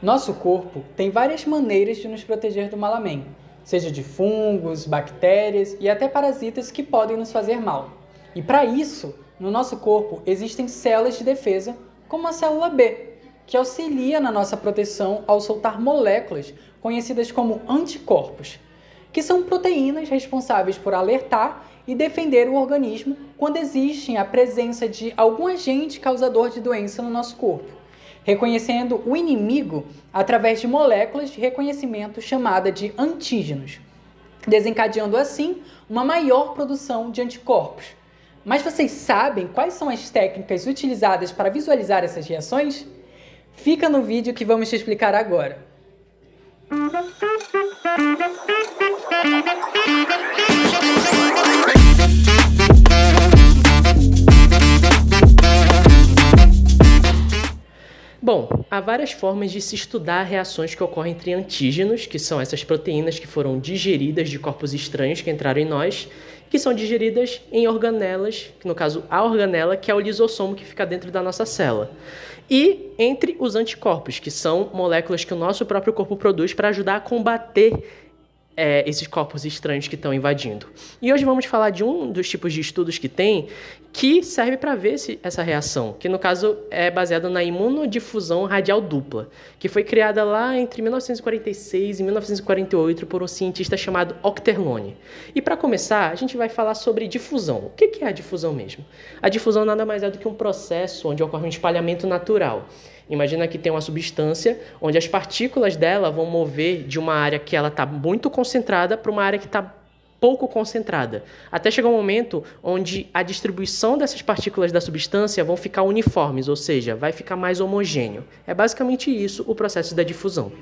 Nosso corpo tem várias maneiras de nos proteger do malamém, seja de fungos, bactérias e até parasitas que podem nos fazer mal. E para isso, no nosso corpo existem células de defesa, como a célula B, que auxilia na nossa proteção ao soltar moléculas conhecidas como anticorpos, que são proteínas responsáveis por alertar e defender o organismo quando existe a presença de algum agente causador de doença no nosso corpo, reconhecendo o inimigo através de moléculas de reconhecimento chamada de antígenos, desencadeando assim uma maior produção de anticorpos. Mas vocês sabem quais são as técnicas utilizadas para visualizar essas reações? Fica no vídeo que vamos te explicar agora. Bom, há várias formas de se estudar reações que ocorrem entre antígenos, que são essas proteínas que foram digeridas de corpos estranhos que entraram em nós, que são digeridas em organelas, que no caso a organela, que é o lisossomo que fica dentro da nossa célula. E entre os anticorpos, que são moléculas que o nosso próprio corpo produz para ajudar a combater esses corpos estranhos que estão invadindo. E hoje vamos falar de um dos tipos de estudos que tem, que serve para ver essa reação, que no caso é baseada na imunodifusão radial dupla, que foi criada lá entre 1946 e 1948 por um cientista chamado Ochterlony. E para começar, a gente vai falar sobre difusão. O que é a difusão mesmo? A difusão nada mais é do que um processo onde ocorre um espalhamento natural. Imagina que tem uma substância onde as partículas dela vão mover de uma área que ela está muito concentrada para uma área que está pouco concentrada, até chegar um momento onde a distribuição dessas partículas da substância vão ficar uniformes, ou seja, vai ficar mais homogêneo. É basicamente isso o processo da difusão.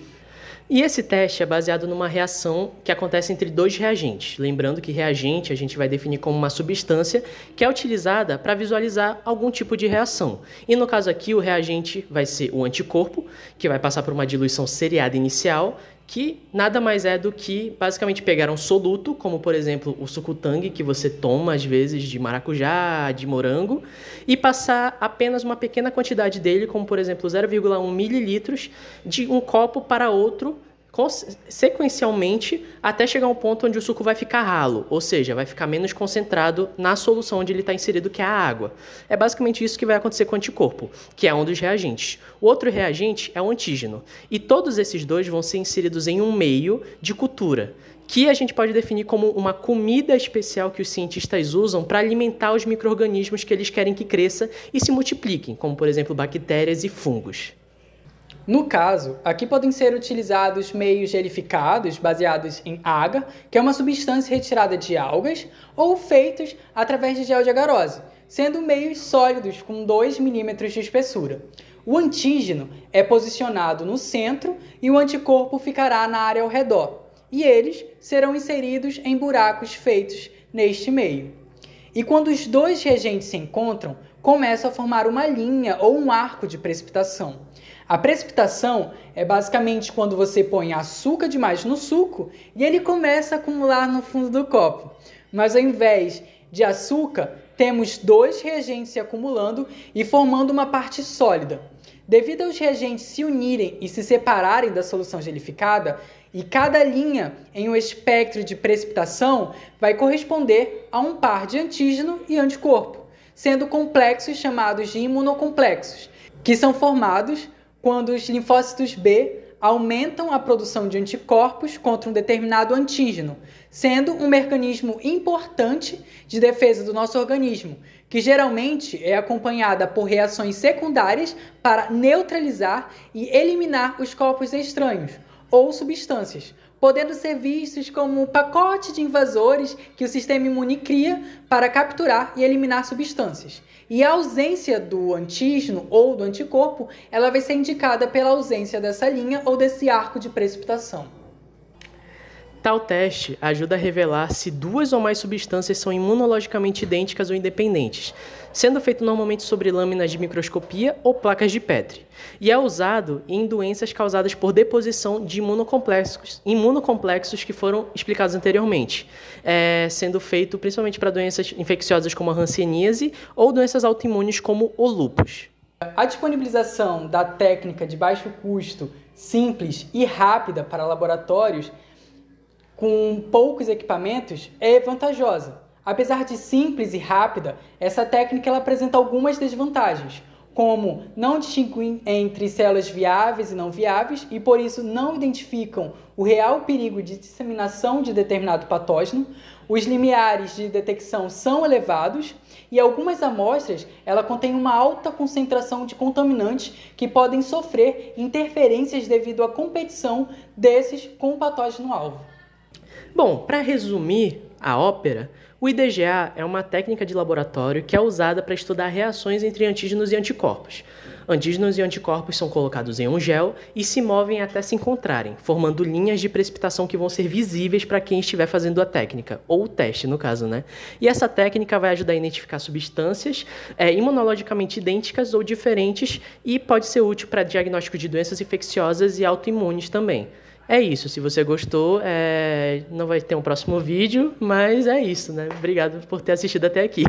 E esse teste é baseado numa reação que acontece entre dois reagentes. Lembrando que reagente a gente vai definir como uma substância que é utilizada para visualizar algum tipo de reação. E no caso aqui o reagente vai ser o anticorpo, que vai passar por uma diluição seriada inicial, que nada mais é do que basicamente pegar um soluto, como por exemplo o suco Tang, que você toma às vezes de maracujá, de morango, e passar apenas uma pequena quantidade dele, como por exemplo 0,1 mililitros, de um copo para outro, sequencialmente, até chegar a um ponto onde o suco vai ficar ralo, ou seja, vai ficar menos concentrado na solução onde ele está inserido, que é a água. É basicamente isso que vai acontecer com o anticorpo, que é um dos reagentes. O outro reagente é o antígeno, e todos esses dois vão ser inseridos em um meio de cultura, que a gente pode definir como uma comida especial que os cientistas usam para alimentar os micro-organismos que eles querem que cresça e se multipliquem, como por exemplo bactérias e fungos. No caso, aqui podem ser utilizados meios gelificados baseados em agar, que é uma substância retirada de algas, ou feitos através de gel de agarose, sendo meios sólidos com 2 milímetros de espessura. O antígeno é posicionado no centro e o anticorpo ficará na área ao redor, e eles serão inseridos em buracos feitos neste meio. E quando os dois reagentes se encontram, começa a formar uma linha ou um arco de precipitação. A precipitação é basicamente quando você põe açúcar demais no suco e ele começa a acumular no fundo do copo. Mas ao invés de açúcar, temos dois reagentes se acumulando e formando uma parte sólida. Devido aos reagentes se unirem e se separarem da solução gelificada, e cada linha em um espectro de precipitação vai corresponder a um par de antígeno e anticorpo, sendo complexos chamados de imunocomplexos, que são formados quando os linfócitos B aumentam a produção de anticorpos contra um determinado antígeno, sendo um mecanismo importante de defesa do nosso organismo, que geralmente é acompanhada por reações secundárias para neutralizar e eliminar os corpos estranhos ou substâncias, podendo ser vistos como um pacote de invasores que o sistema imune cria para capturar e eliminar substâncias. E a ausência do antígeno ou do anticorpo, ela vai ser indicada pela ausência dessa linha ou desse arco de precipitação. Tal teste ajuda a revelar se duas ou mais substâncias são imunologicamente idênticas ou independentes, sendo feito normalmente sobre lâminas de microscopia ou placas de Petri, e é usado em doenças causadas por deposição de imunocomplexos que foram explicados anteriormente, sendo feito principalmente para doenças infecciosas como a hanseníase ou doenças autoimunes como o lúpus. A disponibilização da técnica de baixo custo, simples e rápida para laboratórios com poucos equipamentos é vantajosa. Apesar de simples e rápida, essa técnica ela apresenta algumas desvantagens, como não distinguir entre células viáveis e não viáveis e, por isso, não identificam o real perigo de disseminação de determinado patógeno, os limiares de detecção são elevados e algumas amostras ela contém uma alta concentração de contaminantes que podem sofrer interferências devido à competição desses com o patógeno-alvo. Bom, para resumir a ópera, o IDGA é uma técnica de laboratório que é usada para estudar reações entre antígenos e anticorpos. Antígenos e anticorpos são colocados em um gel e se movem até se encontrarem, formando linhas de precipitação que vão ser visíveis para quem estiver fazendo a técnica, ou o teste, no caso, né? E essa técnica vai ajudar a identificar substâncias imunologicamente idênticas ou diferentes e pode ser útil para diagnóstico de doenças infecciosas e autoimunes também. É isso, se você gostou, não vai ter um próximo vídeo, mas é isso, né? Obrigado por ter assistido até aqui.